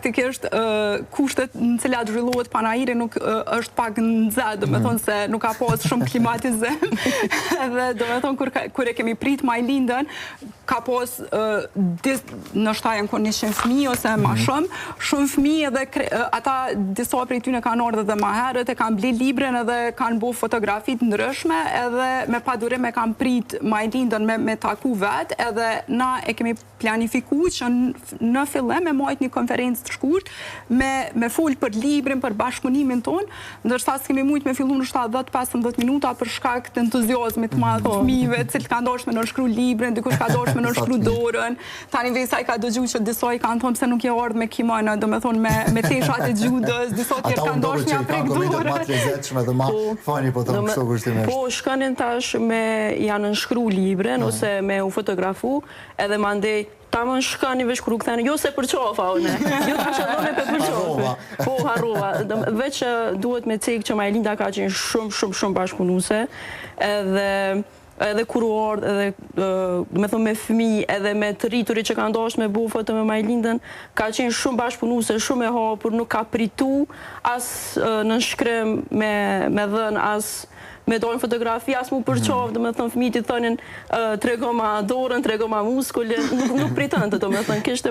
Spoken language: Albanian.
faktikisht kushtet në cilat zhvillohet panajiri nuk është pak nxehtë, do të thonë se nuk ka pas shumë klimatizim. Edhe do të thonë kur e kemi prit majlindën, ka pas ndoshta janë kon 100 fëmijë ose më shumë fëmijë edhe ata disa prej tyre kanë ardhur edhe më herët, e kanë bler libren edhe kanë bërë fotografi të ndryshme edhe me padurim e kanë prit majlindën me taku vet, edhe na e kemi planifikuar që në fillim me marrë një konferencë të shkurt me fol për librin, për bashkëpunimin ton, ndërsa s'kemi mujt me fillu në 10-15 minuta për shkak të entuziazmit të madh të fëmijëve, të cilët kanë dashur me nënshkru librin, dikush ka dashur me nënshkru dorën. Tani veç ai ka dëgjuar që disa i kanë thonë se nuk e ardh me kimono, domethënë me teshat e xhudës, disa tjerë kanë dashur me prek dorën. Po shkonin tash me janë nënshkru librin ose me u fotografu, edhe mandej ta më shkani veç kur u ktheni, jo se për qofa une, jo ta shadone për qofa. Po, harrova. Veç duhet me cek që Majlinda ka qenë shumë bashkëpunuse, edhe kur u ardhë, edhe me thonë me fëmijë, edhe me të rriturit që kanë dashur me bu foto me Majlindën, ka qenë shumë bashkëpunuse, shumë e hapur, nuk ka pritu as në shkrim me dhën, as me dojnë fotografi, as mu përqovë, do me thënë fëmijët i thonin trego ma dorën, trego ma muskullin, nuk pritën të do me thënë, kishte